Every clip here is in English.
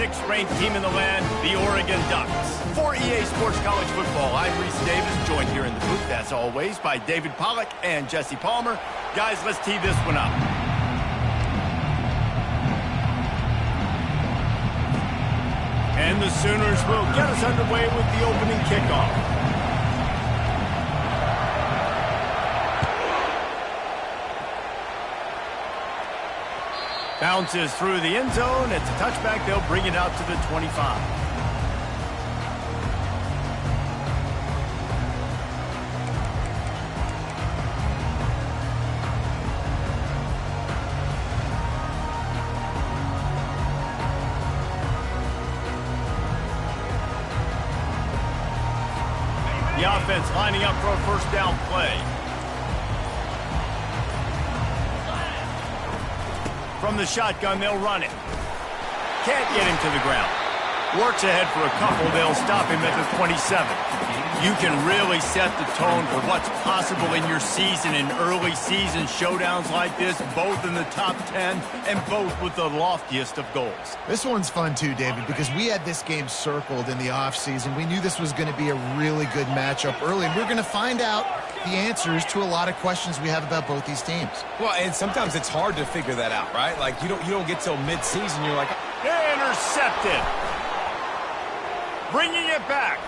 6th-ranked team in the land, the Oregon Ducks. For EA Sports College Football, I'm Reese Davis, joined here in the booth, as always, by David Pollack and Jesse Palmer. Guys, let's tee this one up. And the Sooners will get us underway with the opening kickoff. Bounces through the end zone. It's a touchback. They'll bring it out to the 25. The offense lining up for a first down play. From the shotgun, they'll run it. Can't get him to the ground. Works ahead for a couple. They'll stop him at the 27. You can really set the tone for what's possible in your season in early season showdowns like this, both in the top 10 and both with the loftiest of goals. This one's fun too, David, because we had this game circled in the offseason. We knew this was going to be a really good matchup early, and we're going to find out the answers to a lot of questions we have about both these teams. Well, and sometimes it's hard to figure that out, right? Like, you don't get till mid-season, you're like... Intercepted. Bringing it back.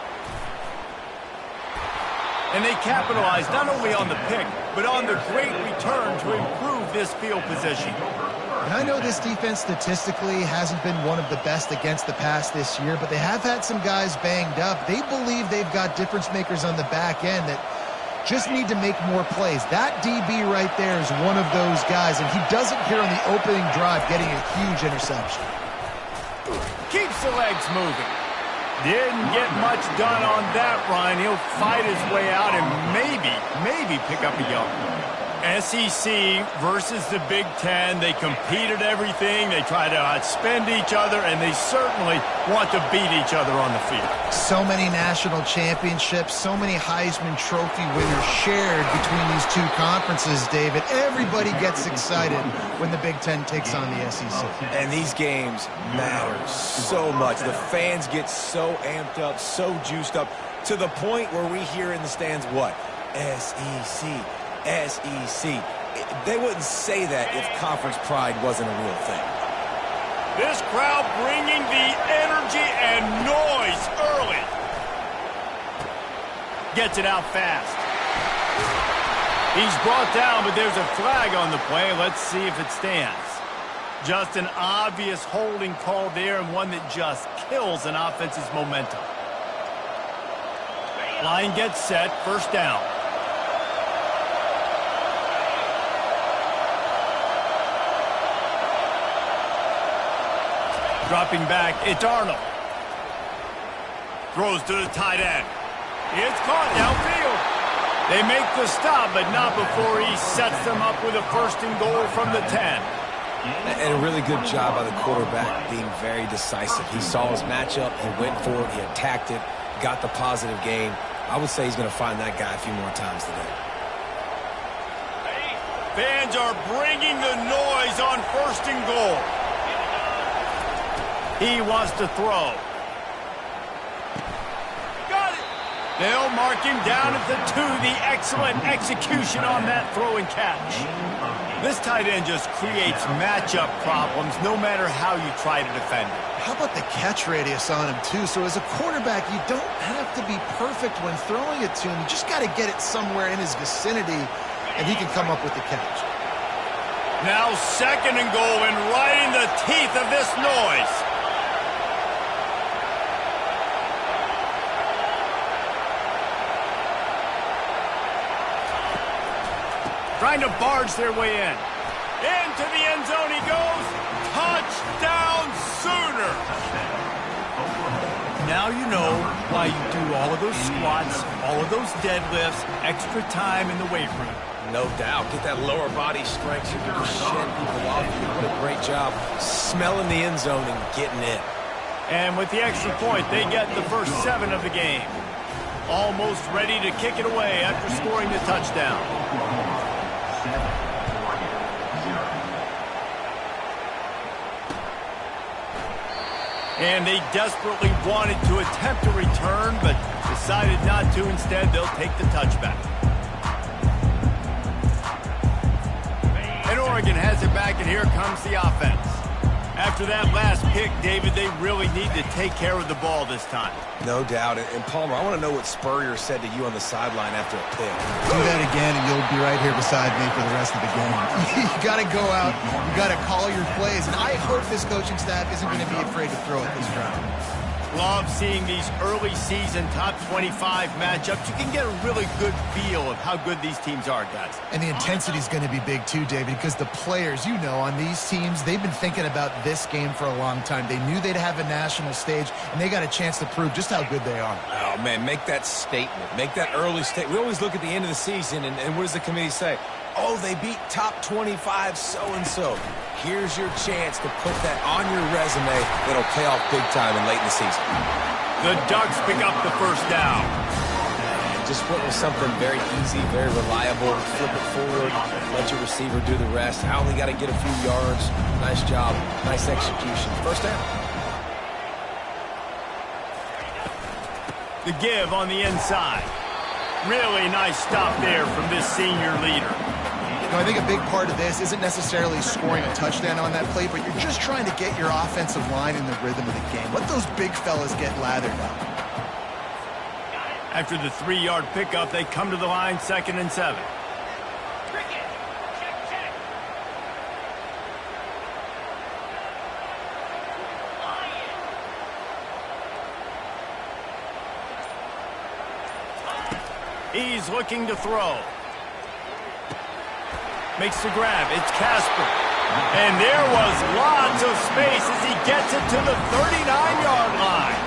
And they capitalized not only on the pick, but on the great return to improve this field position. And I know this defense statistically hasn't been one of the best against the pass this year, but they have had some guys banged up. They believe they've got difference makers on the back end that just need to make more plays. That DB right there is one of those guys, and he does it here on the opening drive, getting a huge interception. Keeps the legs moving. Didn't get much done on that run. He'll fight his way out and maybe pick up a yard. SEC versus the Big Ten. They compete at everything. They try to outspend each other, and they certainly want to beat each other on the field. So many national championships, so many Heisman Trophy winners shared between these two conferences, David. Everybody gets excited when the Big Ten takes on the SEC. And these games matter so much. The fans get so amped up, so juiced up, to the point where we hear in the stands, what? SEC. SEC. They wouldn't say that if conference pride wasn't a real thing. This crowd bringing the energy and noise early. Gets it out fast. He's brought down, but there's a flag on the play. Let's see if it stands. Just an obvious holding call there, and one that just kills an offense's momentum. Line gets set, first down. Dropping back, it's Arnold. Throws to the tight end. It's caught downfield. They make the stop, but not before he sets them up with a first and goal from the 10. And a really good job by the quarterback being very decisive. He saw his matchup, he went for it, he attacked it, got the positive gain. I would say he's going to find that guy a few more times today. Fans are bringing the noise on first and goal. He wants to throw. Got it. They'll mark him down at the 2. The excellent execution on that throw and catch. This tight end just creates matchup problems no matter how you try to defend it. How about the catch radius on him, too? So as a quarterback, you don't have to be perfect when throwing it to him. You just got to get it somewhere in his vicinity, and he can come up with the catch. Now second and goal, and right in the teeth of this noise. Trying to barge their way in. Into the end zone he goes. Touchdown Sooner. Now you know why you do all of those squats, all of those deadlifts, extra time in the weight room. No doubt. Get that lower body strength so you can shed people off. You did a great job smelling the end zone and getting in. And with the extra point, they get the first 7 of the game. Almost ready to kick it away after scoring the touchdown. And they desperately wanted to attempt a return, but decided not to. Instead, they'll take the touchback. And Oregon has it back, and here comes the offense. After that last pick, David, they really need to take care of the ball this time. No doubt. And Palmer, I want to know what Spurrier said to you on the sideline after a pick. Do that again, and you'll be right here beside me for the rest of the game. You got to go out. You got to call your plays. And I hope this coaching staff isn't going to be afraid to throw it this round. Love seeing these early season top 25 matchups. You can get a really good feel of how good these teams are, guys. And the intensity is going to be big too, David, because the players, you know, on these teams, they've been thinking about this game for a long time. They knew they'd have a national stage, and they got a chance to prove just how good they are. Oh, man, make that statement. Make that early statement. We always look at the end of the season, and what does the committee say? Oh, they beat top 25 so-and-so. Here's your chance to put that on your resume that'll pay off big time and late in the season. The Ducks pick up the first down. Just went with something very easy, very reliable. Flip it forward, let your receiver do the rest. I only got to get a few yards. Nice job, nice execution. First down. The give on the inside. Really nice stop there from this senior leader. You know, I think a big part of this isn't necessarily scoring a touchdown on that play, but you're just trying to get your offensive line in the rhythm of the game. Let those big fellas get lathered up. After the 3-yard pickup, they come to the line, 2nd and 7. He's looking to throw. Makes the grab. It's Casper. And there was lots of space as he gets it to the 39-yard line.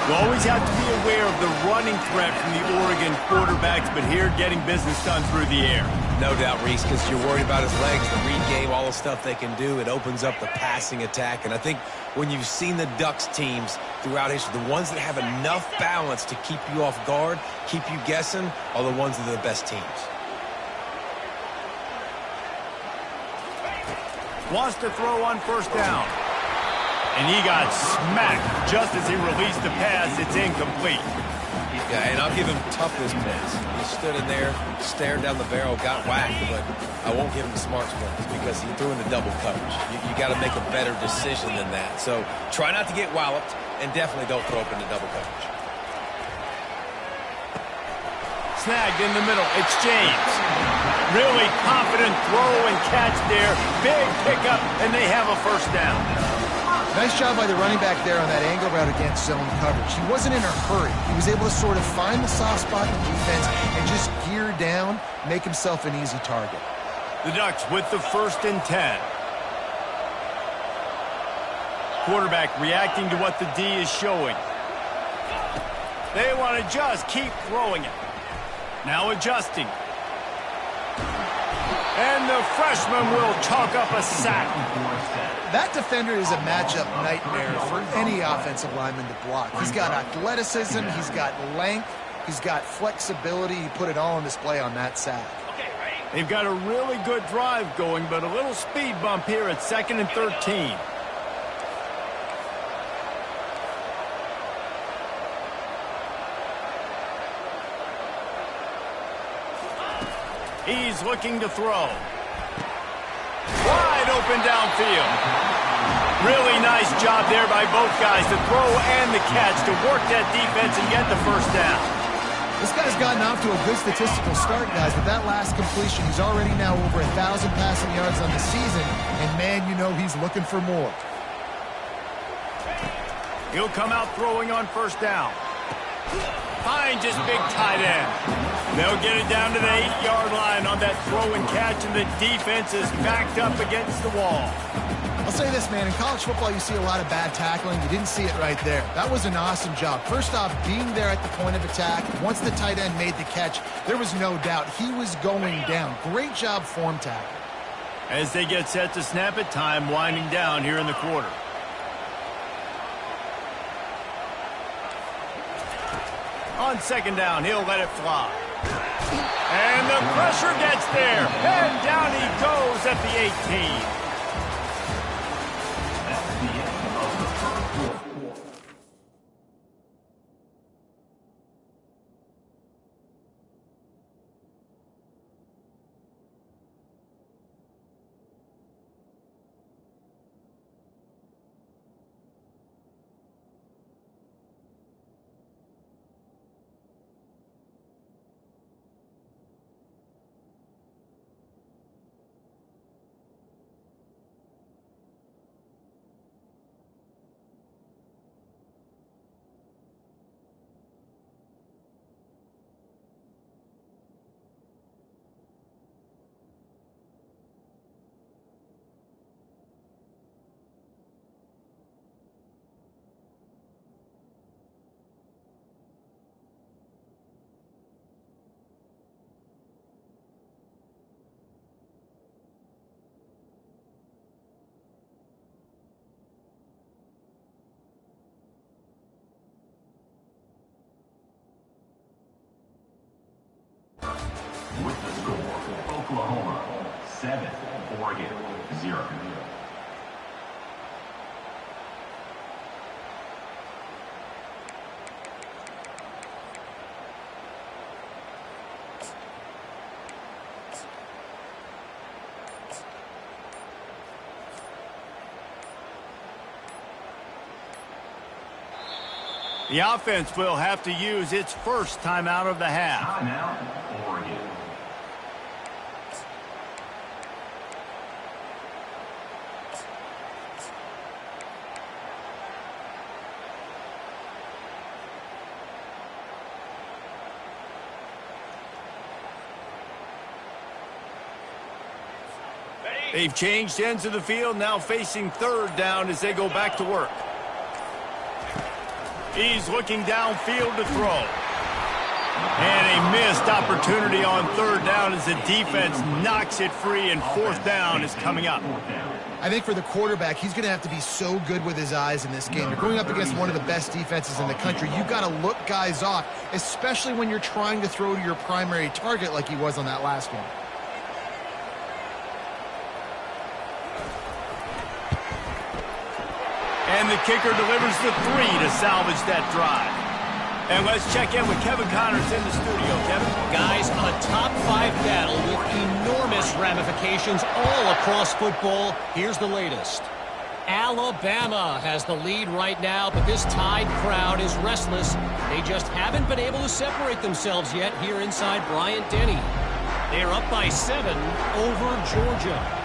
You always have to be aware of the running threat from the Oregon quarterbacks, but here getting business done through the air. No doubt, Reese, because you're worried about his legs, the read game, all the stuff they can do. It opens up the passing attack. And I think when you've seen the Ducks teams throughout history, the ones that have enough balance to keep you off guard, keep you guessing, are the ones that are the best teams. Wants to throw on first down. And he got smacked just as he released the pass. It's incomplete. Yeah, and I'll give him toughness points. He stood in there, stared down the barrel, got whacked, but I won't give him smarts points because he threw into double coverage. You got to make a better decision than that. So try not to get walloped, and definitely don't throw up into double coverage. Snagged in the middle. It's James. Really confident throw and catch there. Big pickup, and they have a first down. Nice job by the running back there on that angle route against zone coverage. He wasn't in a hurry. He was able to sort of find the soft spot in the defense and just gear down, make himself an easy target. The Ducks with the 1st and 10. Quarterback reacting to what the D is showing. They want to just keep throwing it. Now adjusting. And the freshman will chalk up a sack. That defender is a matchup nightmare for any offensive lineman to block. He's got athleticism, he's got length, he's got flexibility. He put it all on display on that sack. They've got a really good drive going, but a little speed bump here at 2nd and 13. He's looking to throw. Wide open downfield. Really nice job there by both guys, the throw and the catch, to work that defense and get the first down. This guy's gotten off to a good statistical start, guys. With that last completion, he's already now over 1,000 passing yards on the season, and man, you know he's looking for more. He'll come out throwing on first down. Finds his big tight end. They'll get it down to the 8-yard line on that throw and catch, and the defense is backed up against the wall. I'll say this, man. In college football, you see a lot of bad tackling. You didn't see it right there. That was an awesome job. First off, being there at the point of attack. Once the tight end made the catch, there was no doubt he was going down. Great job form tackle. As they get set to snap it, time winding down here in the quarter. On 2nd down, he'll let it fly. And the pressure gets there. And down he goes at the 18. Oregon, 0. The offense will have to use its first timeout of the half. Timeout, Oregon. They've changed ends of the field, now facing third down as they go back to work. He's looking downfield to throw. And a missed opportunity on third down as the defense knocks it free, and fourth down is coming up. I think for the quarterback, he's going to have to be so good with his eyes in this game. You're going up against one of the best defenses in the country. You've got to look guys off, especially when you're trying to throw to your primary target like he was on that last one. And the kicker delivers the 3 to salvage that drive. And let's check in with Kevin Connors in the studio. Kevin? Guys, a top 5 battle with enormous ramifications all across football. Here's the latest. Alabama has the lead right now, but this Tide crowd is restless. They just haven't been able to separate themselves yet here inside Bryant-Denny. They're up by 7 over Georgia.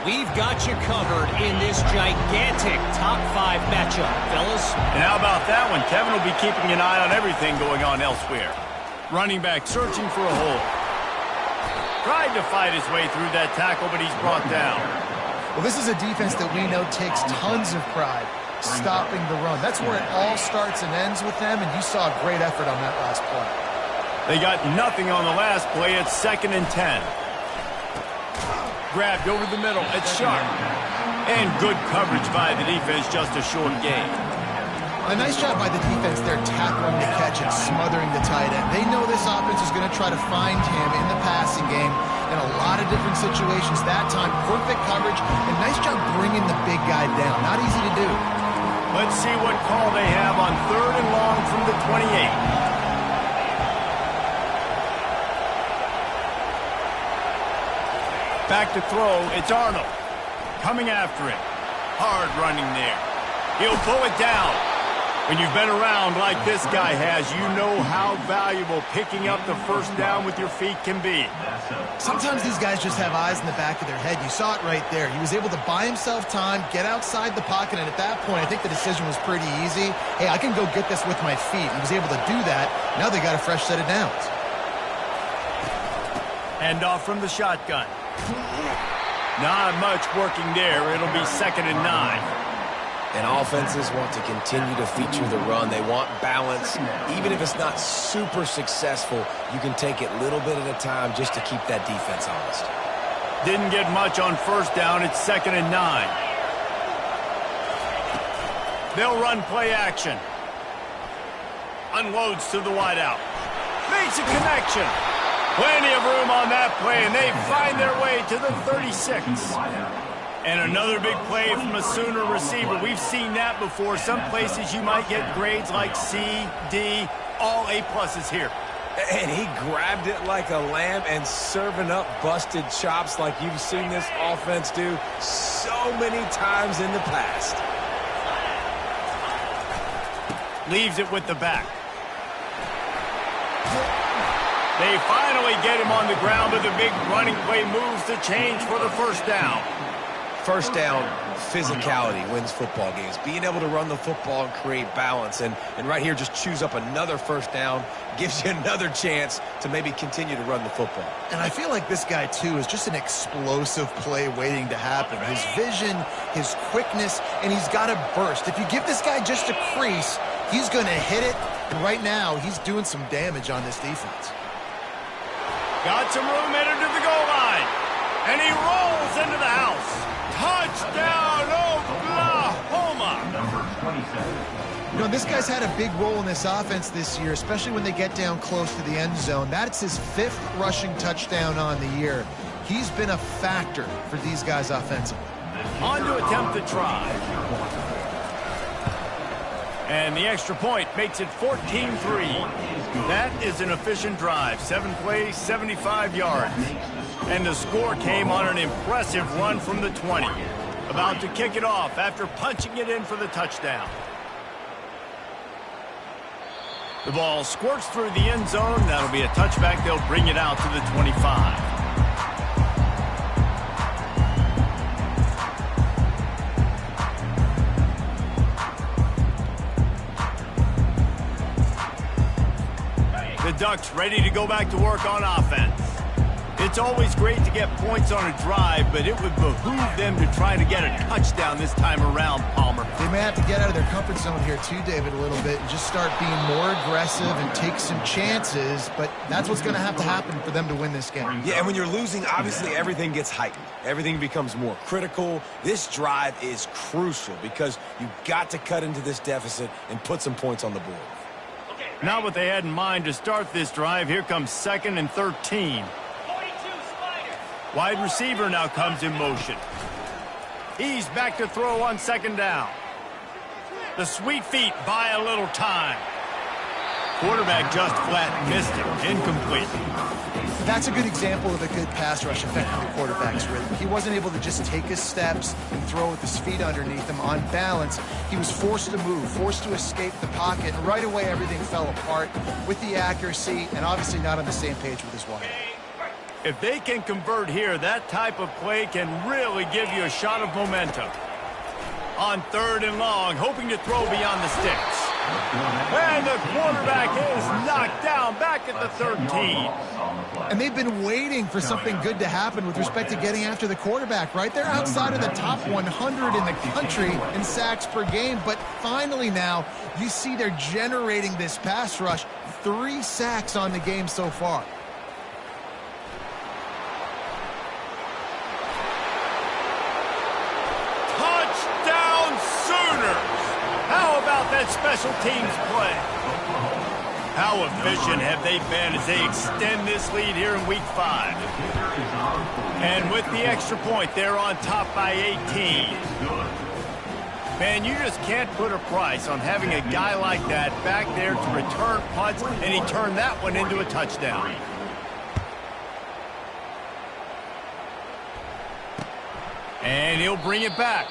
We've got you covered in this gigantic top 5 matchup, fellas. And how about that one? Kevin will be keeping an eye on everything going on elsewhere. Running back searching for a hole. Tried to fight his way through that tackle, but he's brought down. Well, this is a defense that we know takes tons of pride stopping the run. That's where it all starts and ends with them, and you saw a great effort on that last play. They got nothing on the last play. It's 2nd and 10. Grabbed over the middle. It's sharp. And good coverage by the defense, just a short gain. A nice job by the defense there, tackling the catch and smothering the tight end. They know this offense is going to try to find him in the passing game in a lot of different situations. That time, perfect coverage, and nice job bringing the big guy down. Not easy to do. Let's see what call they have on 3rd and long from the 28. Back to throw, it's Arnold. Coming after him. Hard running there. He'll pull it down. When you've been around like this guy has, you know how valuable picking up the first down with your feet can be. Sometimes these guys just have eyes in the back of their head. You saw it right there. He was able to buy himself time, get outside the pocket, and at that point, I think the decision was pretty easy. Hey, I can go get this with my feet. He was able to do that. Now they got a fresh set of downs. Hand off from the shotgun. Not much working there. It'll be 2nd and 9. And offenses want to continue to feature the run. They want balance. Even if it's not super successful, you can take it little bit at a time just to keep that defense honest. Didn't get much on first down. It's 2nd and 9. They'll run play action. Unloads to the wideout. Makes a connection. Plenty of room on that play, and they find their way to the 36. And another big play from a Sooner receiver. We've seen that before. Some places you might get grades like C, D, all A-pluses here. And he grabbed it like a lamb and serving up busted chops like you've seen this offense do so many times in the past. Leaves it with the back. They finally get him on the ground, but the big running play moves the change for the first down. First down, physicality wins football games. Being able to run the football and create balance. And right here, just choose up another first down, gives you another chance to maybe continue to run the football. And I feel like this guy, too, is just an explosive play waiting to happen. His vision, his quickness, and he's got a burst. If you give this guy just a crease, he's going to hit it. And right now, he's doing some damage on this defense. Got some room headed to the goal line. And he rolls into the house. Touchdown, Oklahoma! Number 27. You know, this guy's had a big role in this offense this year, especially when they get down close to the end zone. That's his 5th rushing touchdown on the year. He's been a factor for these guys offensively. On to attempt the try. And the extra point makes it 14-3. That is an efficient drive. 7 plays, 75 yards. And the score came on an impressive run from the 20. About to kick it off after punching it in for the touchdown. The ball squirts through the end zone. That'll be a touchback. They'll bring it out to the 25. The Ducks ready to go back to work on offense. It's always great to get points on a drive, but it would behoove them to try to get a touchdown this time around, Palmer. They may have to get out of their comfort zone here too, David, a little bit and just start being more aggressive and take some chances, but that's what's going to have to happen for them to win this game. Yeah, and when you're losing, obviously everything gets heightened. Everything becomes more critical. This drive is crucial because you've got to cut into this deficit and put some points on the board. Not what they had in mind to start this drive. Here comes 2nd and 13. Wide receiver now comes in motion. He's back to throw on 2nd down. The sweet feet buy a little time. Quarterback just flat missed it. Incomplete. That's a good example of a good pass rush affecting the quarterback's rhythm. He wasn't able to just take his steps and throw with his feet underneath him on balance. He was forced to move, forced to escape the pocket, and right away everything fell apart with the accuracy and obviously not on the same page with his wide. If they can convert here, that type of play can really give you a shot of momentum. On 3rd and long, hoping to throw beyond the sticks. And the quarterback is knocked down back at the 13. And they've been waiting for something good to happen with respect to getting after the quarterback, right? They're outside of the top 100 in the country in sacks per game, but finally now you see they're generating this pass rush. 3 sacks on the game so far. How about that special teams play? How efficient have they been as they extend this lead here in Week 5? And with the extra point, they're on top by 18. Man, you just can't put a price on having a guy like that back there to return punts, and he turned that one into a touchdown. And he'll bring it back.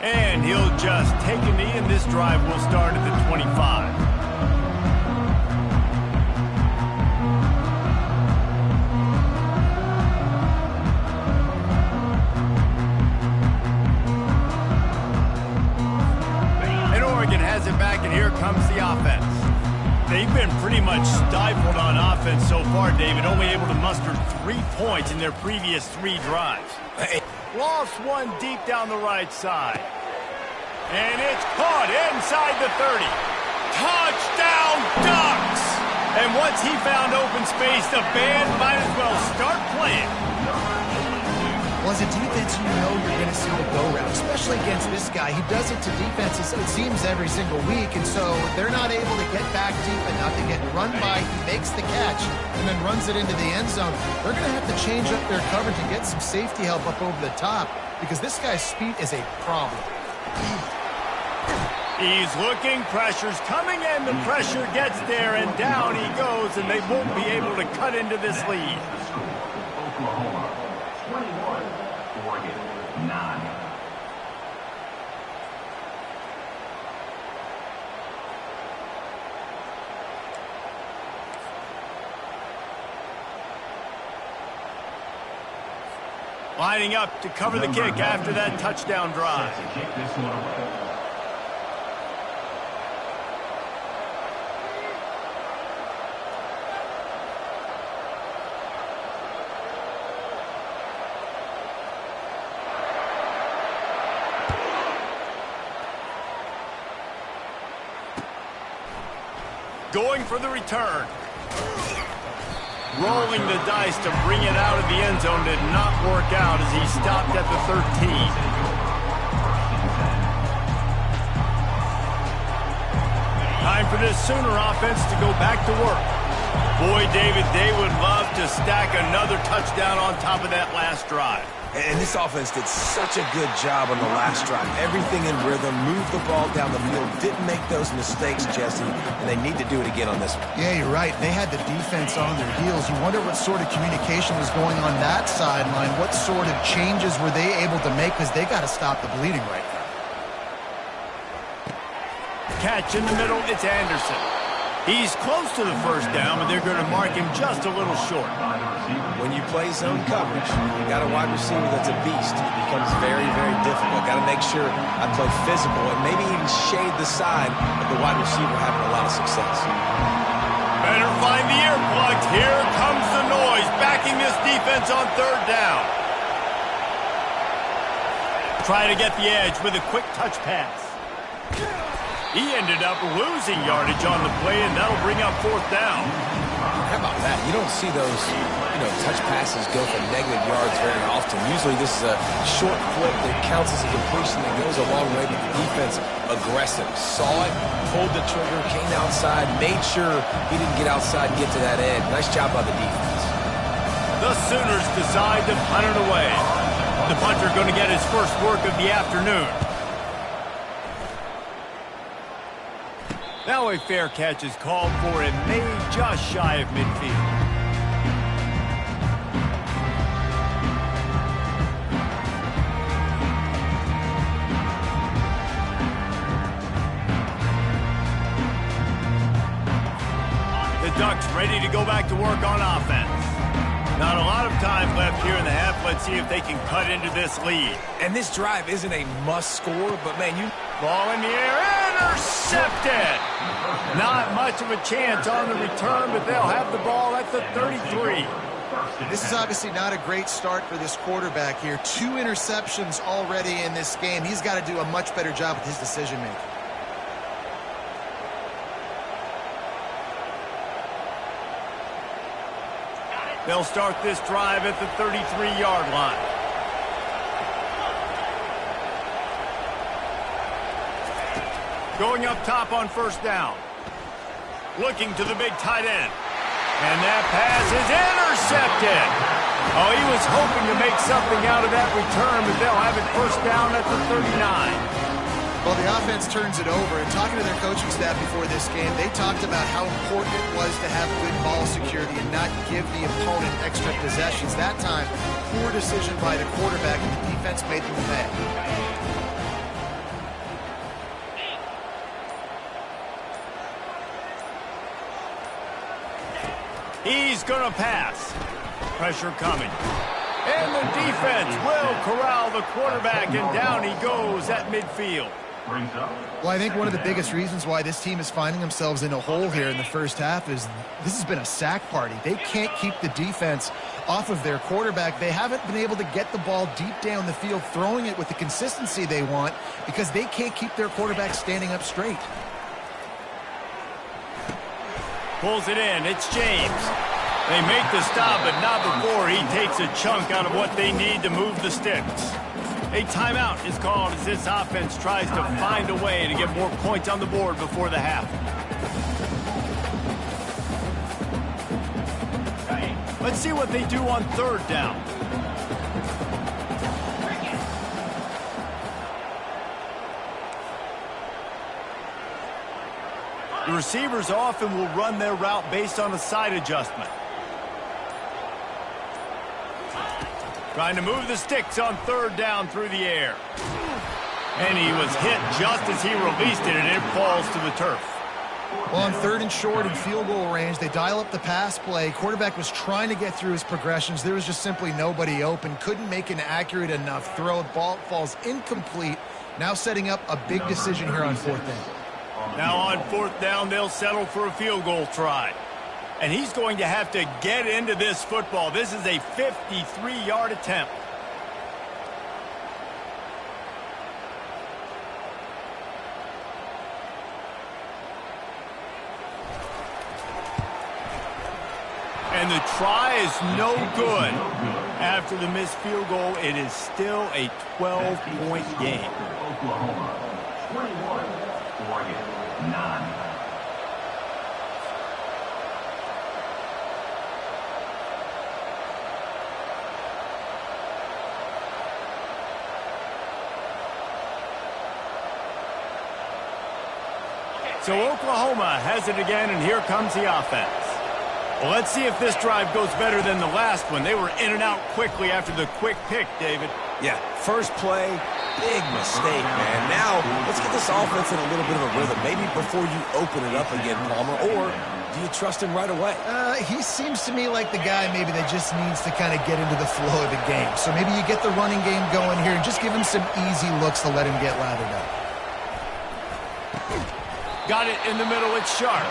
And he'll just take a knee, and this drive will start at the 25. And Oregon has it back, and here comes the offense. They've been pretty much stifled on offense so far, David, only able to muster 3 points in their previous 3 drives. Lost one deep down the right side. And it's caught inside the 30. Touchdown, Ducks! And once he found open space, the band might as well start playing. Well, as a defense, you know you're going to see the go route, especially against this guy. He does it to defenses, it seems, every single week, and so they're not able to get back deep enough. They get run by, he makes the catch, and then runs it into the end zone. They're going to have to change up their coverage and get some safety help up over the top because this guy's speed is a problem. He's looking, pressure's coming in, the pressure gets there, and down he goes, and they won't be able to cut into this lead. Oklahoma 21, Oregon 9. Lining up to cover the kick after that touchdown drive. Going for the return. Rolling the dice to bring it out of the end zone did not work out as he stopped at the 13. Time for this Sooner offense to go back to work. Boy, David, they would love to stack another touchdown on top of that last drive. And this offense did such a good job on the last drive. Everything in rhythm, moved the ball down the field, didn't make those mistakes, Jesse, and they need to do it again on this one. Yeah, you're right. They had the defense on their heels. You wonder what sort of communication was going on that sideline. What sort of changes were they able to make, because they got to stop the bleeding right now. Catch in the middle, it's Anderson. He's close to the first down, but they're going to mark him just a little short. When you play zone coverage, you got a wide receiver that's a beast. It becomes very, very difficult. Got to make sure I play physical and maybe even shade the side of the wide receiver having a lot of success. Better find the earplugs. Here comes the noise, backing this defense on third down. Try to get the edge with a quick touch pass. He ended up losing yardage on the play, and that'll bring up fourth down. How about that? You don't see those, touch passes go for negative yards very often. Usually this is a short flip that counts as a completion that goes a long way, but the defense aggressive. Saw it, pulled the trigger, came outside, made sure he didn't get outside and get to that edge. Nice job by the defense. The Sooners decide to punt it away. The punter going to get his first work of the afternoon. Now a fair catch is called for and made just shy of midfield. The Ducks ready to go back to work on offense. Not a lot of time left here in the half. Let's see if they can cut into this lead. And this drive isn't a must score, but man, Ball in the air, intercepted! Not much of a chance on the return, but they'll have the ball at the 33. This is obviously not a great start for this quarterback here. 2 interceptions already in this game. He's got to do a much better job with his decision-making. They'll start this drive at the 33-yard line. Going up top on first down. Looking to the big tight end. And that pass is intercepted. Oh, he was hoping to make something out of that return, but they'll have it first down at the 39. Well, the offense turns it over, and talking to their coaching staff before this game, they talked about how important it was to have good ball security and not give the opponent extra possessions. That time, poor decision by the quarterback, and the defense made them pay. He's going to pass. Pressure coming. And the defense will corral the quarterback, and down he goes at midfield. Well, I think one of the biggest reasons why this team is finding themselves in a hole here in the first half is this has been a sack party. They can't keep the defense off of their quarterback. They haven't been able to get the ball deep down the field, throwing it with the consistency they want, because they can't keep their quarterback standing up straight. Pulls it in. It's James. They make the stop, but not before he takes a chunk out of what they need to move the sticks. A timeout is called as this offense tries to find a way to get more points on the board before the half. Let's see what they do on third down. The receivers often will run their route based on a side adjustment. Trying to move the sticks on third down through the air. And he was hit just as he released it, and it falls to the turf. Well, on third and short and field goal range, they dial up the pass play. Quarterback was trying to get through his progressions. There was just simply nobody open. Couldn't make an accurate enough throw. Ball falls incomplete. Now setting up a big decision here on fourth down. Now on fourth down, they'll settle for a field goal try. And he's going to have to get into this football. This is a 53-yard attempt. And the try is no good. After the missed field goal, it is still a 12-point game. Oklahoma, 21, Oregon, 9. So Oklahoma has it again, and here comes the offense. Well, let's see if this drive goes better than the last one. They were in and out quickly after the quick pick, David. Yeah, first play, big mistake, man. Now, let's get this offense in a little bit of a rhythm. Maybe before you open it up again, Palmer, or do you trust him right away? He seems to me like the guy maybe that just needs to kind of get into the flow of the game. So maybe you get the running game going here and just give him some easy looks to let him get lathered up. Got it in the middle. It's sharp.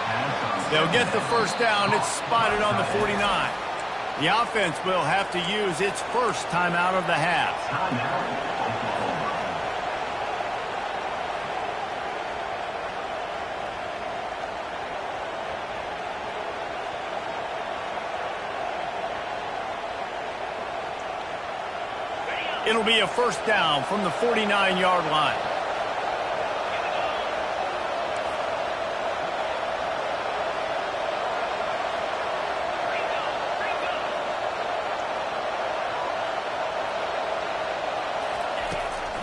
They'll get the first down. It's spotted on the 49. The offense will have to use its first timeout of the half. It'll be a first down from the 49-yard line.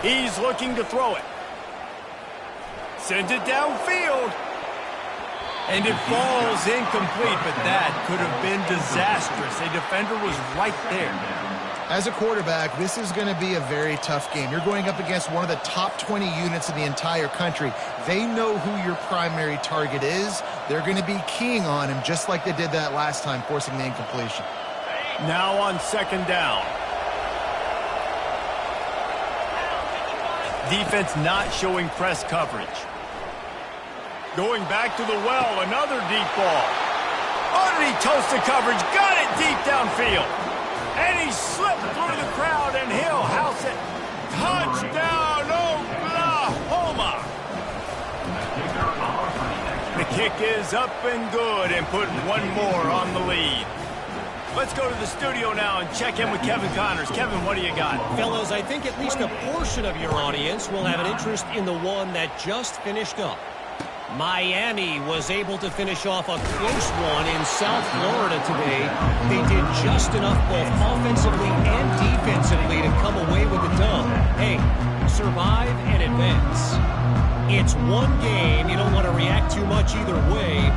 He's looking to throw it. Sends it downfield. And it falls incomplete, but that could have been disastrous. A defender was right there. As a quarterback, this is going to be a very tough game. You're going up against one of the top 20 units in the entire country. They know who your primary target is. They're going to be keying on him just like they did that last time, forcing the incompletion. Now on second down. Defense not showing press coverage. Going back to the well, another deep ball. Underneath toasted coverage, got it deep downfield. And he slipped through the crowd, and he'll house it. Touchdown, Oklahoma! The kick is up and good, and put one more on the lead. Let's go to the studio now and check in with Kevin Connors. Kevin, what do you got? Fellas, I think at least a portion of your audience will have an interest in the one that just finished up. Miami was able to finish off a close one in South Florida today. They did just enough both offensively and defensively to come away with the dub. Hey, survive and advance. It's one game. You don't want to react too much either way.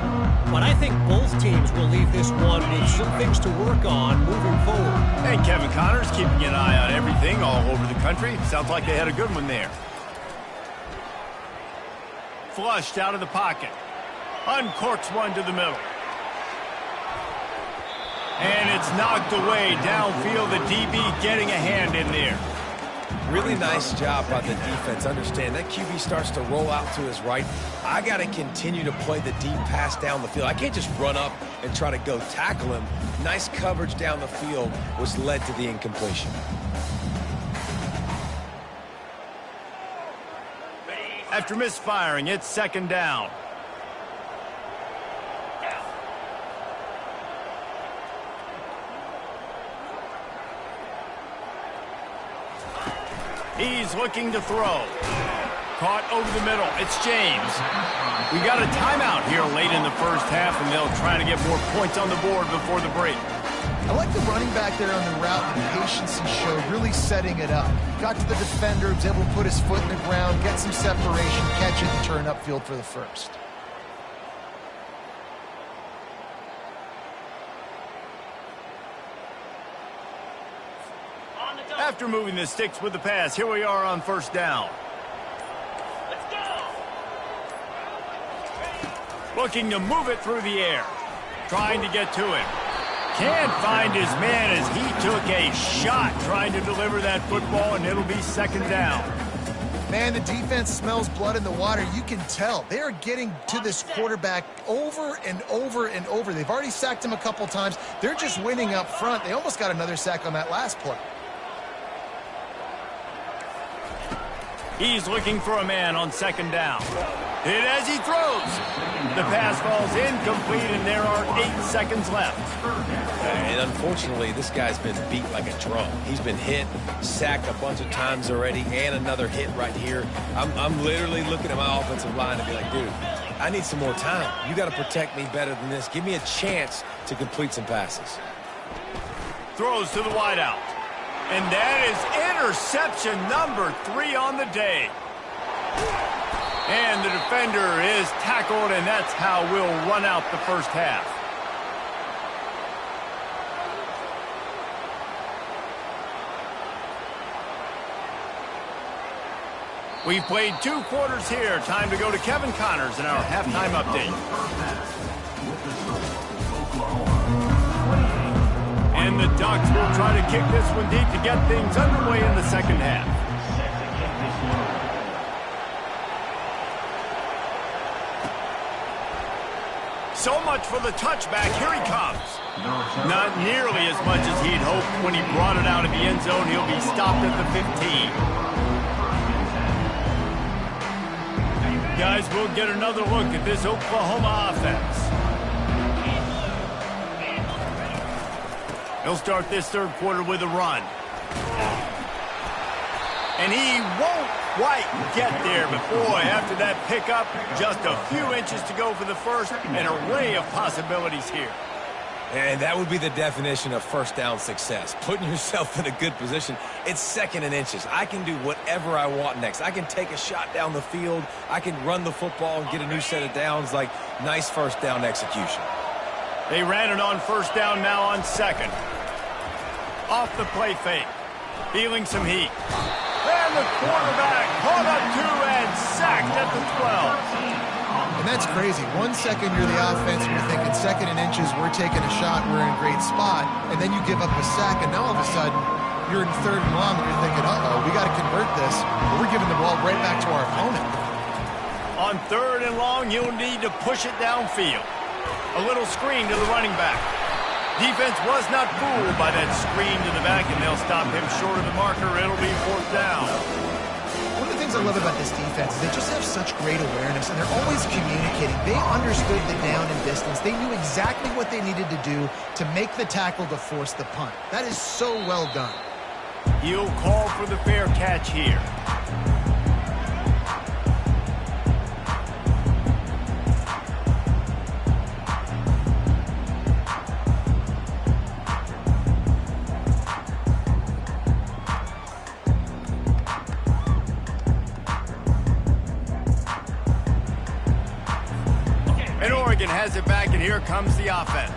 But I think both teams will leave this one with some things to work on moving forward. Hey, Kevin Connors keeping an eye on everything all over the country. Sounds like they had a good one there. Flushed out of the pocket. Uncorks one to the middle. And it's knocked away downfield. The DB getting a hand in there. Really nice job by the defense. Understand that QB starts to roll out to his right. I got to continue to play the deep pass down the field. I can't just run up and try to go tackle him. Nice coverage down the field, which led to the incompletion. After misfiring, it's second down. He's looking to throw. Caught over the middle. It's James. We got a timeout here late in the first half, and they'll try to get more points on the board before the break. I like the running back there on the route, the patience he showed, really setting it up. Got to the defender, was able to put his foot in the ground, get some separation, catch it, and turn upfield for the first. After moving the sticks with the pass, here we are on first down. Let's go. Looking to move it through the air. Trying to get to him. Can't find his man as he took a shot trying to deliver that football, and it'll be second down. Man, the defense smells blood in the water. You can tell. They are getting to this quarterback over and over and over. They've already sacked him a couple times. They're just winning up front. They almost got another sack on that last play. He's looking for a man on second down. Hit as he throws. The pass falls incomplete, and there are 8 seconds left. And unfortunately, this guy's been beat like a drum. He's been hit, sacked a bunch of times already, and another hit right here. I'm literally looking at my offensive line and be like, dude, I need some more time. You got to protect me better than this. Give me a chance to complete some passes. Throws to the wideout. And that is interception number 3 on the day. And the defender is tackled, and that's how we'll run out the first half. We've played 2 quarters here. Time to go to Kevin Connors in our halftime update. And the Ducks will try to kick this one deep to get things underway in the second half. So much for the touchback. Here he comes. Not nearly as much as he'd hoped when he brought it out of the end zone. He'll be stopped at the 15. Guys, we'll get another look at this Oklahoma offense. He'll start this third quarter with a run. And he won't quite get there, but boy, after that pickup, just a few inches to go for the first. An array of possibilities here. And that would be the definition of first down success. Putting yourself in a good position. It's 2nd and inches. I can do whatever I want next. I can take a shot down the field. I can run the football and get a new set of downs. Like, nice first down execution. They ran it on first down, now on 2nd. Off the play fake. Feeling some heat. And the quarterback caught up 2 and sacked at the 12. And that's crazy. 1 second you're the offense and you're thinking 2nd and inches, we're taking a shot, we're in a great spot, and then you give up a sack, and now all of a sudden you're in 3rd and long and you're thinking, uh-oh, we got to convert this, but we're giving the ball right back to our opponent. On 3rd and long, you'll need to push it downfield. A little screen to the running back. Defense was not fooled by that screen to the back, and they'll stop him short of the marker. It'll be 4th down. One of the things I love about this defense is they just have such great awareness, and they're always communicating. They understood the down and distance. They knew exactly what they needed to do to make the tackle to force the punt. That is so well done. He'll call for the fair catch here. Has it back, and here comes the offense.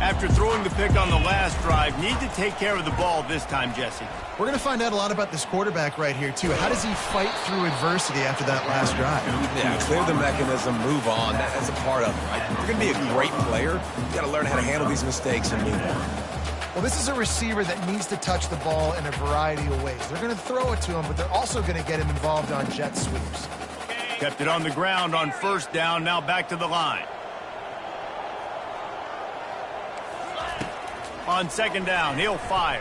After throwing the pick on the last drive, need to take care of the ball this time, Jesse. We're going to find out a lot about this quarterback right here, too. How does he fight through adversity after that last drive? Yeah, clear the mechanism, move on. That's a part of it, right? If you're going to be a great player, you got to learn how to handle these mistakes and move on. Well, this is a receiver that needs to touch the ball in a variety of ways. They're going to throw it to him, but they're also going to get him involved on jet sweeps. Kept it on the ground on first down, now back to the line. On 2nd down, he'll fire.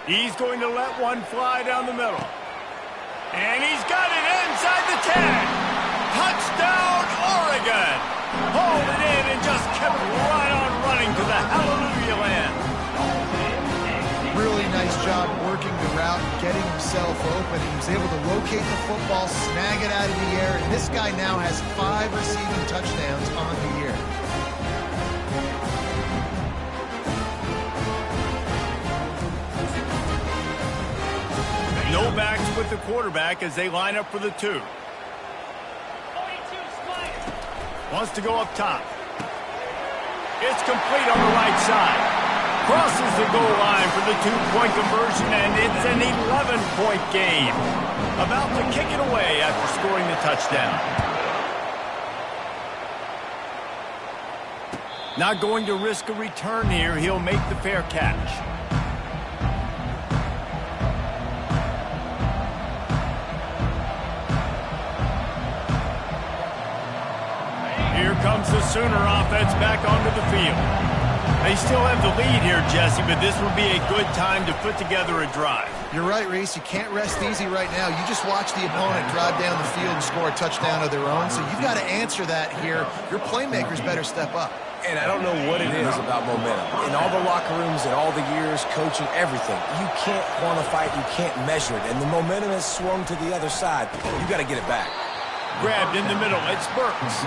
He's going to let one fly down the middle. And he's got it inside the 10. Touchdown, Oregon. Hauled it in and just kept right on running to the hallelujah land. Really nice job working the route, getting himself open. He was able to locate the football, snag it out of the air, and this guy now has 5 receiving touchdowns on the year. No backs with the quarterback as they line up for the 2. Wants to go up top. It's complete on the right side. Crosses the goal line for the 2-point conversion, and it's an 11-point game. About to kick it away after scoring the touchdown. Not going to risk a return here. He'll make the fair catch. Here comes the Sooner offense back onto the field. They still have the lead here, Jesse, but this would be a good time to put together a drive. You're right, Reese. You can't rest easy right now. You just watch the opponent drive down the field and score a touchdown of their own, so you've got to answer that here. Your playmakers better step up. And I don't know what it is about momentum. In all the locker rooms, in all the years, coaching, everything, you can't quantify it, you can't measure it. And the momentum has swung to the other side. You got to get it back. Grabbed in the middle. It's Burks.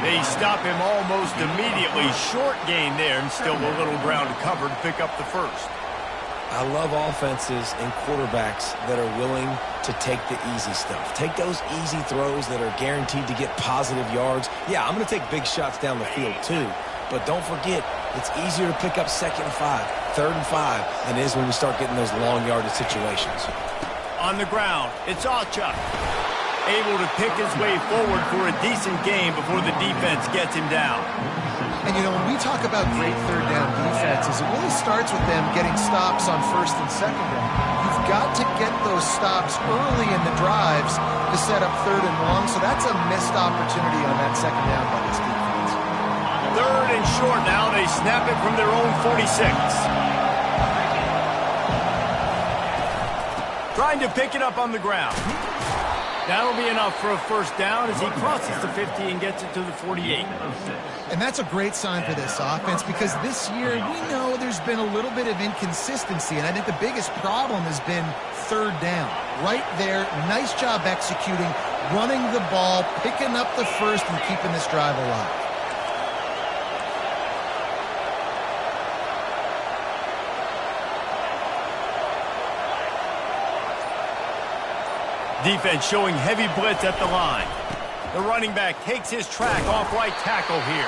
They stop him almost immediately. Short gain there, and still a little ground to cover to pick up the first. I love offenses and quarterbacks that are willing to take the easy stuff. Take those easy throws that are guaranteed to get positive yards. Yeah, I'm going to take big shots down the field too. But don't forget, it's easier to pick up 2nd and 5, 3rd and 5 than it is when we start getting those long yardage situations. On the ground, it's Alchuk. Able to pick his way forward for a decent game before the defense gets him down. And, you know, when we talk about great third down defenses, it really starts with them getting stops on 1st and 2nd down. You've got to get those stops early in the drives to set up 3rd and long, so that's a missed opportunity on that 2nd down by this defense. 3rd and short now. They snap it from their own 46. Trying to pick it up on the ground. That'll be enough for a 1st down as he crosses the 50 and gets it to the 48. And that's a great sign for this offense because this year we know there's been a little bit of inconsistency, and I think the biggest problem has been 3rd down. Right there, nice job executing, running the ball, picking up the 1st, and keeping this drive alive. Defense showing heavy blitz at the line. The running back takes his track off right tackle here.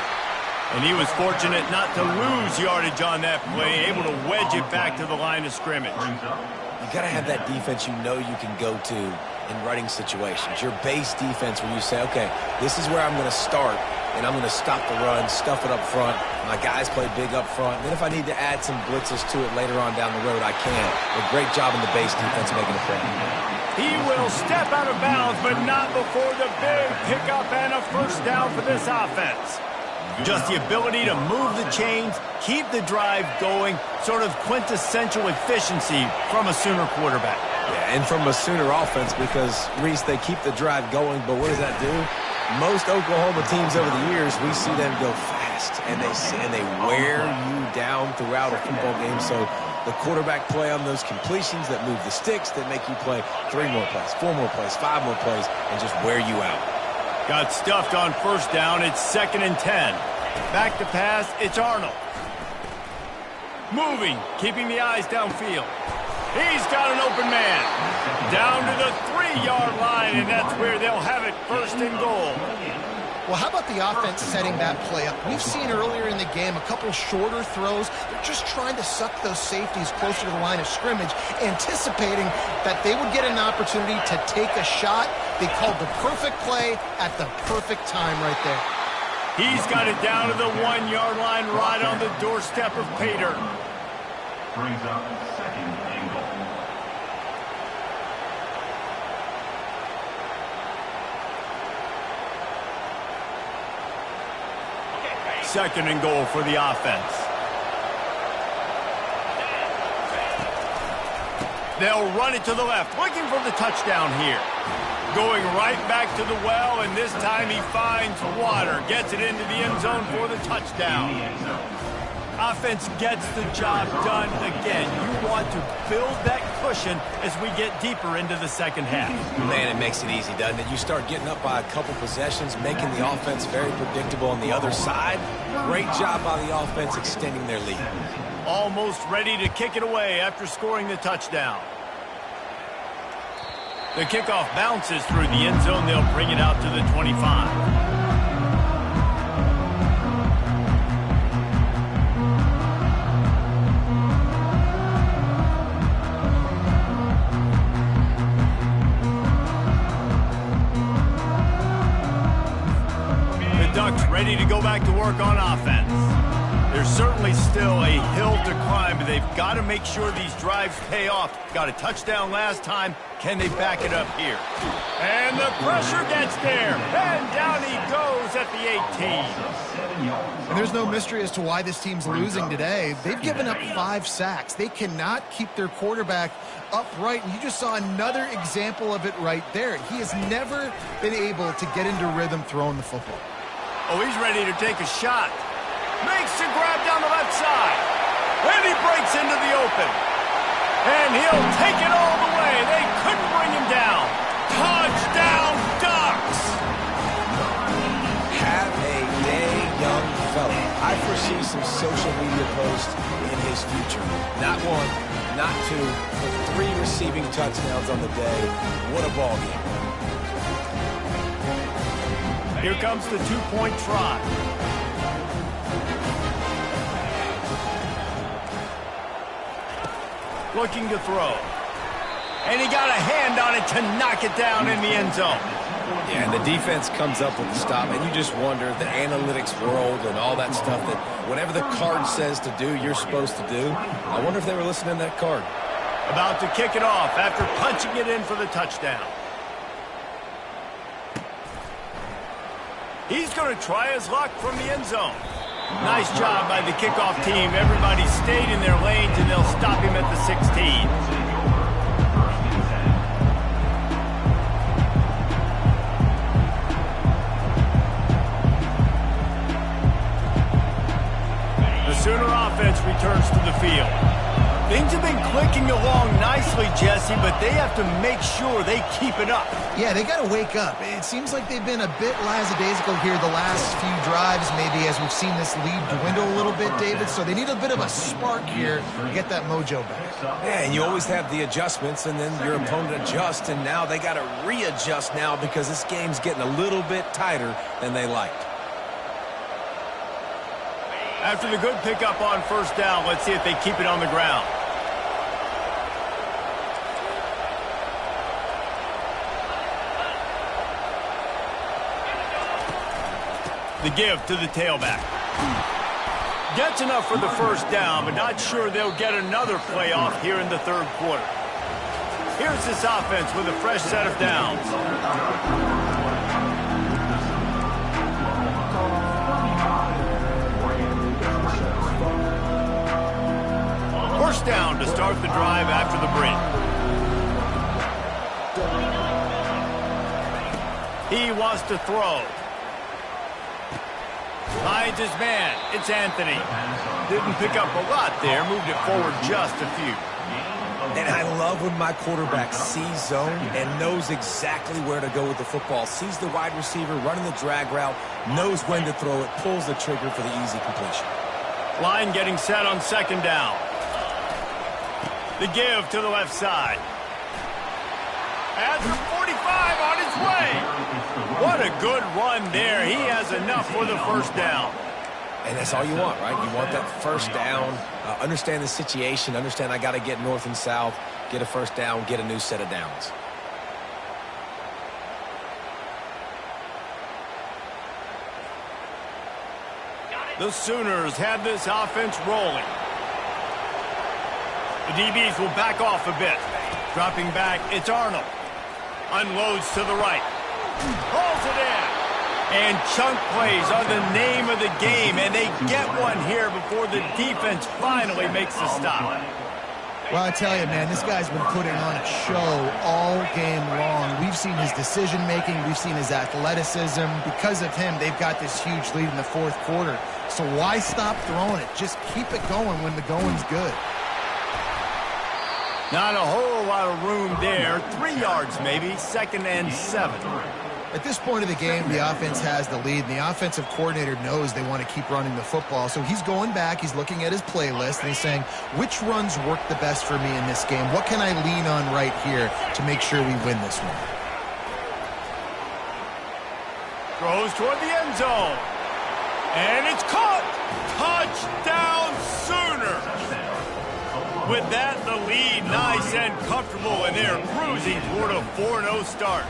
And he was fortunate not to lose yardage on that play, able to wedge it back to the line of scrimmage. You got to have that defense you know you can go to in running situations. Your base defense where you say, okay, this is where I'm going to start, and I'm going to stop the run, stuff it up front. My guys play big up front. And then if I need to add some blitzes to it later on down the road, I can. A great job in the base defense making a play. He will step out of bounds, but not before the big pickup and a 1st down for this offense. Just the ability to move the chains, keep the drive going, sort of quintessential efficiency from a Sooner quarterback. Yeah, and from a Sooner offense because, Reese, they keep the drive going, but what does that do? Most Oklahoma teams over the years, we see them go fast, and they wear you down throughout a football game. So the quarterback play on those completions that move the sticks, that make you play 3 more plays, 4 more plays, 5 more plays, and just wear you out. Got stuffed on 1st down. It's 2nd and 10. Back to pass. It's Arnold. Moving, keeping the eyes downfield. He's got an open man. Down to the 3-yard line, and that's where they'll have it 1st and goal. Well, how about the offense setting that play up? We've seen earlier in the game a couple shorter throws. They're just trying to suck those safeties closer to the line of scrimmage, anticipating that they would get an opportunity to take a shot. They called the perfect play at the perfect time right there. He's got it down to the 1-yard line right on the doorstep of Pater. Brings up 2nd and goal. 2nd and goal for the offense. They'll run it to the left, looking for the touchdown here. Going right back to the well, and this time he finds water. Gets it into the end zone for the touchdown. Offense gets the job done again. You want to build that cushion as we get deeper into the 2nd half. Man, it makes it easy, doesn't it? You start getting up by a couple possessions, making the offense very predictable on the other side. Great job by the offense extending their lead. Almost ready to kick it away after scoring the touchdown. The kickoff bounces through the end zone. They'll bring it out to the 25. Ready to go back to work on offense. There's certainly still a hill to climb, but they've got to make sure these drives pay off. Got a touchdown last time. Can they back it up here? And the pressure gets there. And down he goes at the 18. And there's no mystery as to why this team's losing today. They've given up 5 sacks. They cannot keep their quarterback upright, and you just saw another example of it right there. He has never been able to get into rhythm throwing the football. Oh, he's ready to take a shot. Makes a grab down the left side. And he breaks into the open. And he'll take it all the way. They couldn't bring him down. Touchdown, Ducks! Have a day, young fella. I I foresee some social media posts in his future. Not one, not two, but 3 receiving touchdowns on the day. What a ball game. Here comes the 2-point try. Looking to throw. And he got a hand on it to knock it down in the end zone. Yeah, and the defense comes up with the stop, and you just wonder, the analytics world and all that stuff, that whatever the card says to do, you're supposed to do. I wonder if they were listening to that card. About to kick it off after punching it in for the touchdown. He's going to try his luck from the end zone. Nice job by the kickoff team. Everybody stayed in their lanes, and they'll stop him at the 16. Sooner offense returns to the field. Things have been clicking along nicely, Jesse, but they have to make sure they keep it up. Yeah, they got to wake up. It seems like they've been a bit lackadaisical here the last few drives, maybe, as we've seen this lead dwindle a little bit, David. So they need a bit of a spark here to get that mojo back. Yeah, and you always have the adjustments, and then your opponent adjusts, and now they got to readjust now because this game's getting a little bit tighter than they liked. After the good pickup on first down, let's see if they keep it on the ground. The give to the tailback. Gets enough for the first down, but not sure they'll get another playoff here in the third quarter. Here's this offense with a fresh set of downs. First down to start the drive after the break. He wants to throw. Finds his man. It's Anthony. Didn't pick up a lot there. Moved it forward just a few. And I love when my quarterback sees zone and knows exactly where to go with the football. Sees the wide receiver running the drag route, knows when to throw it, pulls the trigger for the easy completion. Line getting set on second down. The give to the left side. At the 45 on his way. What a good run there. He has enough for the first down. And that's all you want, right? You want that first down, understand the situation, understand I got to get north and south, get a first down, get a new set of downs. The Sooners have this offense rolling. The DBs will back off a bit. Dropping back, it's Arnold. Unloads to the right. Pulls it in. And chunk plays are the name of the game, and they get one here before the defense finally makes the stop. Well, I tell you, man, this guy's been putting on a show all game long. We've seen his decision-making. We've seen his athleticism. Because of him, they've got this huge lead in the fourth quarter. So why stop throwing it? Just keep it going when the going's good. Not a whole lot of room there. 3 yards maybe, 2nd and 7. At this point of the game, the offense has the lead, and the offensive coordinator knows they want to keep running the football. So he's going back, he's looking at his playlist, and he's saying, which runs work the best for me in this game? What can I lean on right here to make sure we win this one? Throws toward the end zone. And it's caught. Touchdown Sooners. With that, the lead nice and comfortable, and they're cruising toward a 4-0 start.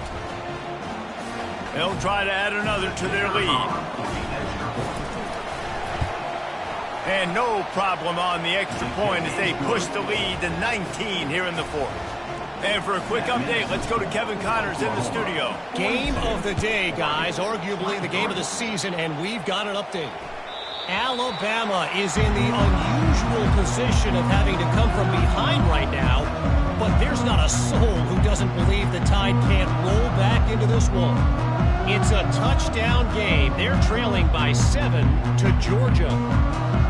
They'll try to add another to their lead. And no problem on the extra point as they push the lead to 19 here in the fourth. And for a quick update, let's go to Kevin Connors in the studio. Game of the day, guys. Arguably the game of the season, and we've got an update. Alabama is in the unusual position of having to come from behind right now, but there's not a soul who doesn't believe the Tide can't roll back into this one. It's a touchdown game. They're trailing by 7 to Georgia.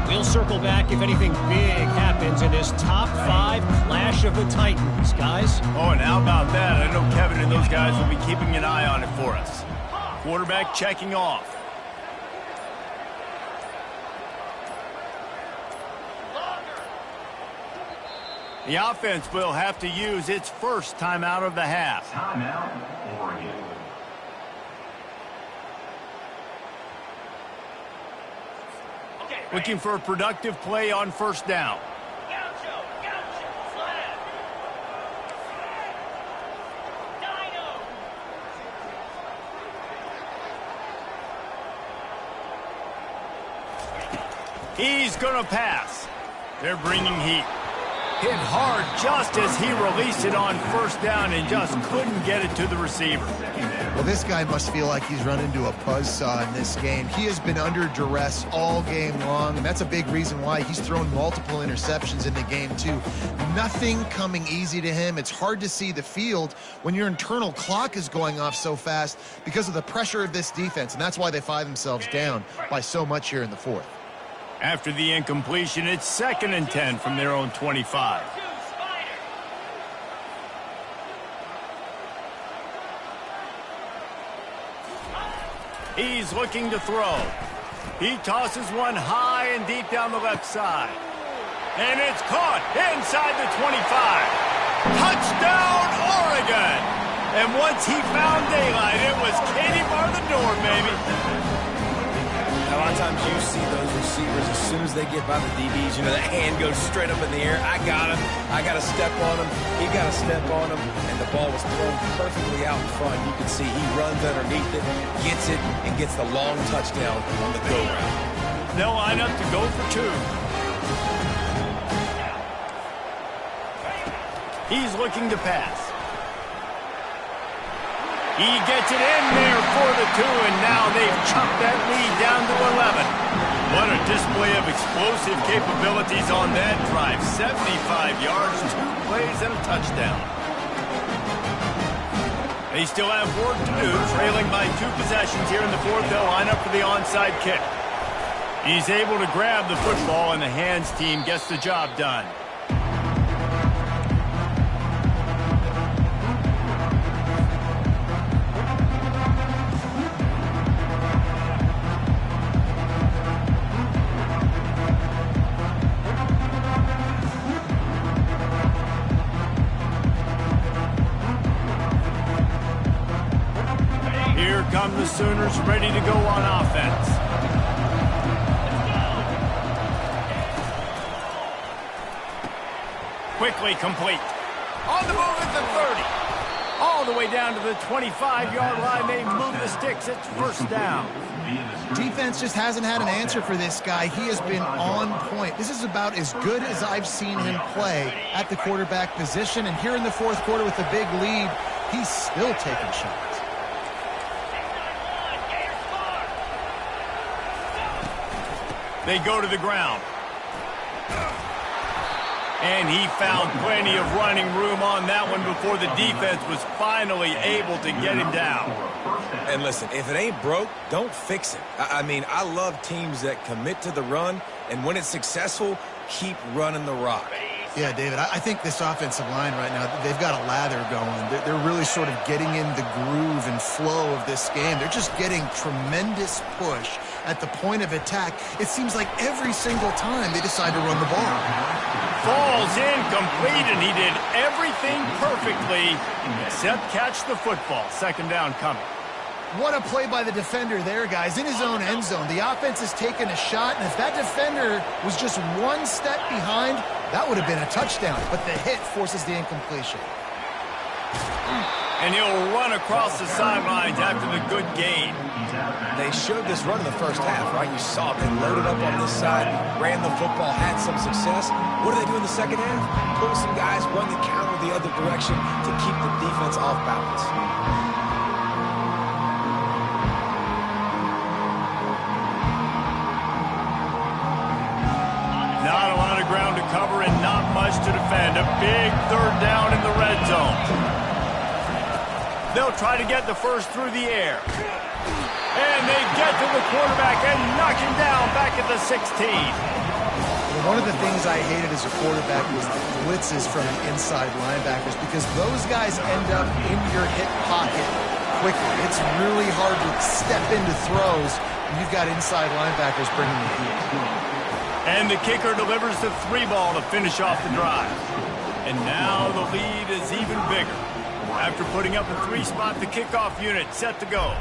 We'll circle back if anything big happens in this top 5 clash of the Titans, guys. Oh, and how about that? I know Kevin and those guys will be keeping an eye on it for us. Quarterback checking off. The offense will have to use its first timeout of the half. Timeout, Oregon. Looking for a productive play on first down. Flag. Dino. He's going to pass. They're bringing heat. Hit hard just as he released it on first down and just couldn't get it to the receiver. Well, this guy must feel like he's run into a buzzsaw in this game. He has been under duress all game long, and that's a big reason why he's thrown multiple interceptions in the game, too. Nothing coming easy to him. It's hard to see the field when your internal clock is going off so fast because of the pressure of this defense, and that's why they find themselves down by so much here in the fourth. After the incompletion, it's 2nd and 10 from their own 25. He's looking to throw. He tosses one high and deep down the left side. And it's caught inside the 25. Touchdown, Oregon! And once he found daylight, it was Katie bar the door, baby. A lot of times you see those receivers, as soon as they get by the DBs, you know, that hand goes straight up in the air. I got him. I got to step on him. He got to step on him. And the ball was thrown perfectly out in front. You can see he runs underneath it, gets it, and gets the long touchdown on the go route. They'll line up to go for two. He's looking to pass. He gets it in there for the two, and now they've chopped that lead down to 11. What a display of explosive capabilities on that drive. 75 yards, 2 plays, and a touchdown. They still have work to do, trailing by 2 possessions here in the fourth. They'll line up for the onside kick. He's able to grab the football, and the hands team gets the job done. Come the Sooners ready to go on offense. Quickly complete. On the move at the 30. All the way down to the 25-yard line. They move the sticks. It's first down. Defense just hasn't had an answer for this guy. He has been on point. This is about as good as I've seen him play at the quarterback position. And here in the fourth quarter with the big lead, he's still taking shots. They go to the ground. And he found plenty of running room on that one before the defense was finally able to get him down. And listen, if it ain't broke, don't fix it. I mean, I love teams that commit to the run, and when it's successful, keep running the rock. Yeah, David, I think this offensive line right now, they've got a lather going. They're really sort of getting in the groove and flow of this game. They're just getting tremendous push at the point of attack. It seems like every single time they decide to run the ball. Falls incomplete, and he did everything perfectly except catch the football. Second down coming. What a play by the defender there, guys. In his own end zone, the offense has taken a shot, and if that defender was just one step behind, that would have been a touchdown. But the hit forces the incompletion. And he'll run across the sidelines after the good gain. They showed this run in the first half, right? You saw it. They loaded up on this side, ran the football, had some success. What do they do in the second half? Pull some guys, run the counter the other direction to keep the defense off balance. Not a lot of ground to cover and not much to defend. A big third down in the red zone. They'll try to get the first through the air. And they get to the quarterback and knock him down back at the 16. One of the things I hated as a quarterback was the blitzes from the inside linebackers, because those guys end up in your hip pocket quickly. It's really hard to step into throws when you've got inside linebackers bringing the heat. And the kicker delivers the 3 ball to finish off the drive. And now the lead is even bigger. After putting up a 3-spot, the kickoff unit set to go.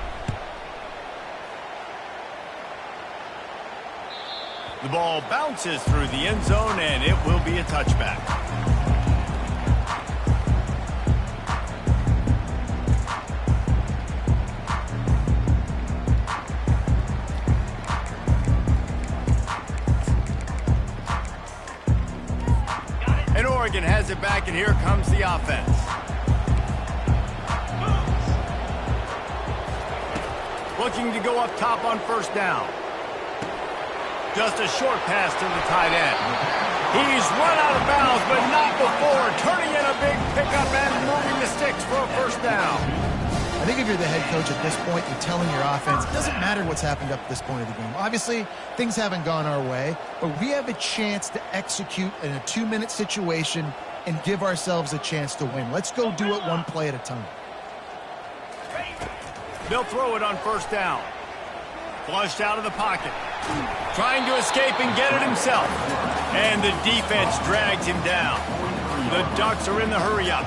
The ball bounces through the end zone, and it will be a touchback. And Oregon has it back, and here comes the offense. Looking to go up top on first down. Just a short pass to the tight end. He's run out of bounds, but not before. Turning in a big pickup and moving the sticks for a first down. I think if you're the head coach at this point, you're telling your offense, it doesn't matter what's happened up to this point of the game. Obviously, things haven't gone our way, but we have a chance to execute in a 2-minute situation and give ourselves a chance to win. Let's go do it one play at a time. They'll throw it on first down. Flushed out of the pocket. Trying to escape and get it himself. And the defense drags him down. The Ducks are in the hurry-up.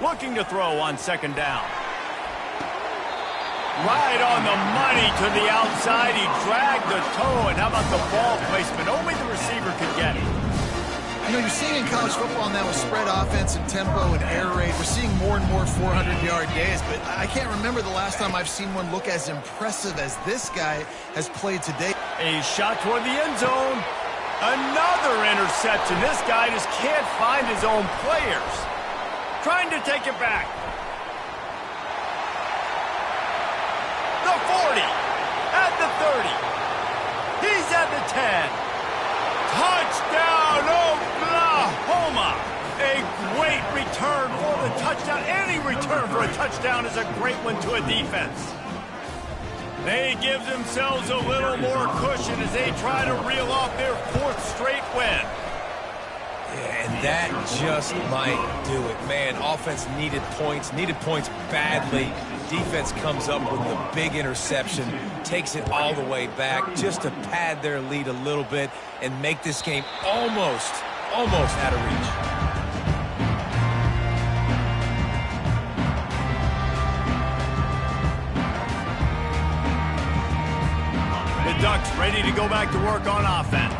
Looking to throw on second down. Right on the money to the outside. He dragged the toe, and how about the ball placement? Only the receiver could get it. You know, you're seeing in college football now with spread offense and tempo and air raid, we're seeing more and more 400-yard days, but I can't remember the last time I've seen one look as impressive as this guy has played today. A shot toward the end zone. Another interception. This guy just can't find his own players. Trying to take it back. The 40, at the 30, he's at the 10. Touchdown, Oklahoma! A great return for the touchdown. Any return for a touchdown is a great one to a defense. They give themselves a little more cushion as they try to reel off their 4th straight win. And that just might do it. Man, offense needed points badly. Defense comes up with the big interception, takes it all the way back just to pad their lead a little bit and make this game almost out of reach. The Ducks ready to go back to work on offense.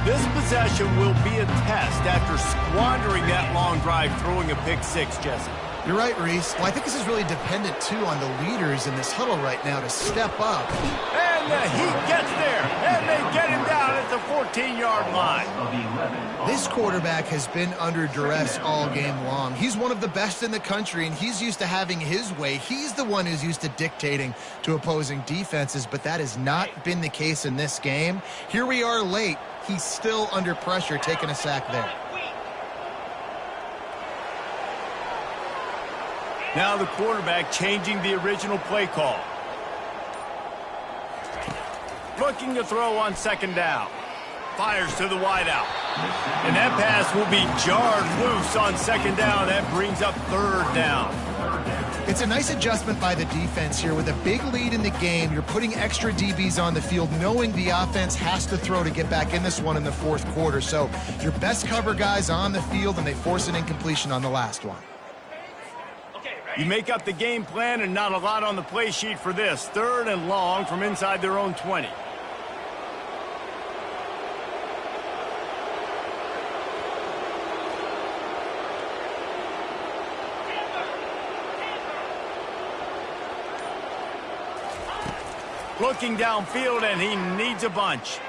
This possession will be a test after squandering that long drive, throwing a pick 6, Jesse. You're right, Reese. Well, I think this is really dependent, too, on the leaders in this huddle right now to step up. And he gets there, and they get him down at the 14-yard line. This quarterback has been under duress all game long. He's one of the best in the country, and he's used to having his way. He's the one who's used to dictating to opposing defenses, but that has not been the case in this game. Here we are late. He's still under pressure, taking a sack there. Now the quarterback changing the original play call. Looking to throw on second down. Fires to the wideout. And that pass will be jarred loose on second down. That brings up third down. It's a nice adjustment by the defense here. With a big lead in the game, you're putting extra DBs on the field, knowing the offense has to throw to get back in this one in the 4th quarter. So your best cover guys on the field, and they force an incompletion on the last one. You make up the game plan and not a lot on the play sheet for this. 3rd and long from inside their own 20. Looking downfield, and he needs a bunch.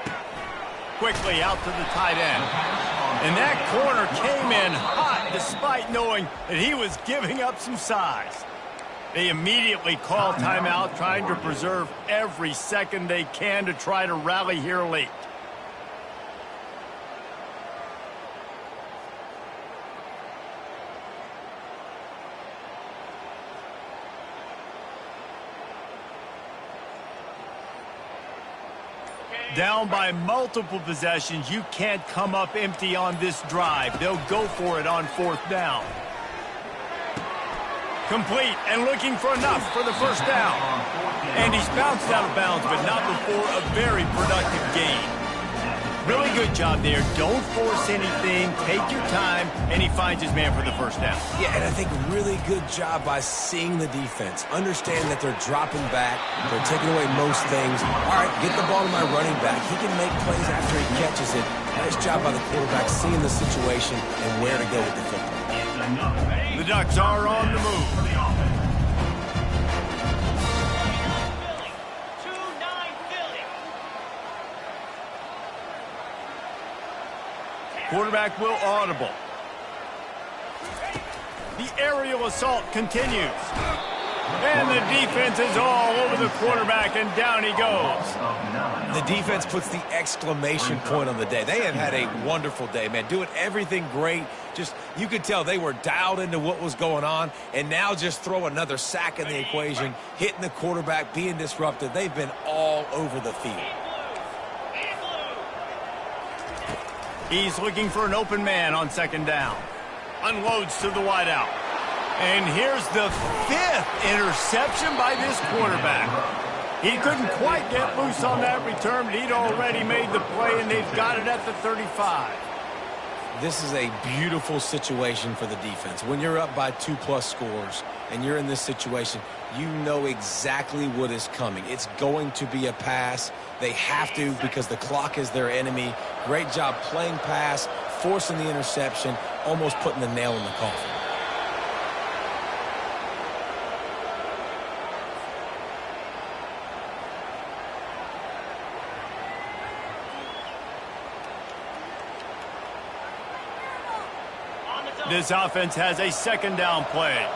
Quickly out to the tight end. And that corner came in hot despite knowing that he was giving up some size. They immediately call timeout, trying to preserve every second they can to try to rally here late. Down by multiple possessions, you can't come up empty on this drive. They'll go for it on 4th down. Complete and looking for enough for the first down. And he's bounced out of bounds, but not before a very productive gain. Really good job there. Don't force anything. Take your time, and he finds his man for the first down. Yeah, and I think really good job by seeing the defense. Understand that they're dropping back. They're taking away most things. All right, get the ball to my running back. He can make plays after he catches it. Nice job by the quarterback seeing the situation and where to go with the football. The Ducks are on the move. Quarterback will audible. The aerial assault continues. And the defense is all over the quarterback, and down he goes. The defense puts the exclamation point on the day. They have had a wonderful day, man. Doing everything great. Just, you could tell they were dialed into what was going on, and now just throw another sack in the equation, hitting the quarterback, being disruptive. They've been all over the field. He's looking for an open man on second down. Unloads to the wideout. And here's the 5th interception by this quarterback. He couldn't quite get loose on that return, but he'd already made the play, and they've got it at the 35. This is a beautiful situation for the defense. When you're up by 2+ scores and you're in this situation, you know exactly what is coming. It's going to be a pass. They have to because the clock is their enemy. Great job playing pass, forcing the interception, almost putting the nail in the coffin. This offense has a second down play.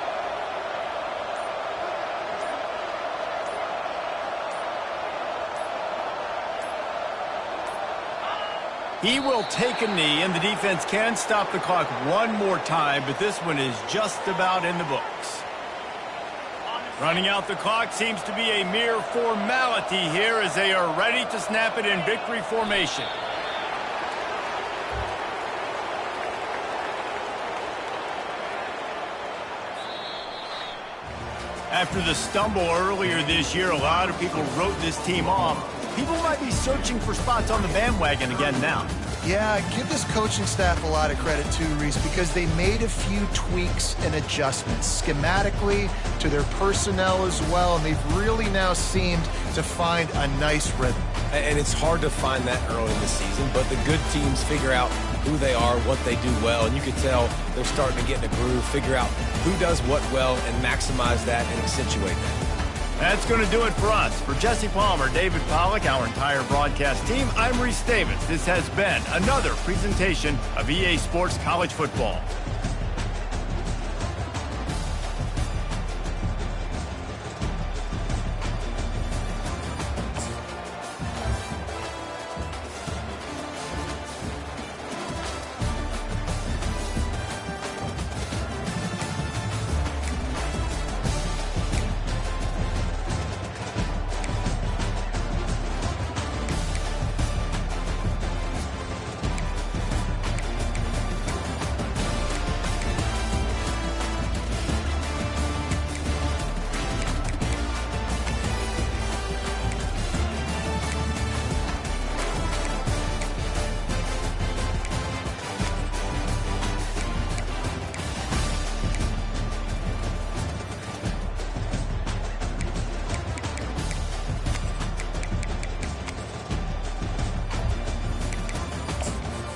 He will take a knee, and the defense can stop the clock one more time, but this one is just about in the books. Running out the clock seems to be a mere formality here as they are ready to snap it in victory formation. After the stumble earlier this year, a lot of people wrote this team off. People might be searching for spots on the bandwagon again now. Yeah, give this coaching staff a lot of credit too, Reese, because they made a few tweaks and adjustments schematically to their personnel as well, and they've really now seemed to find a nice rhythm. And it's hard to find that early in the season, but the good teams figure out who they are, what they do well, and you can tell they're starting to get in a groove, figure out who does what well, and maximize that and accentuate that. That's going to do it for us. For Jesse Palmer, David Pollack, our entire broadcast team, I'm Reese Davis. This has been another presentation of EA Sports College Football.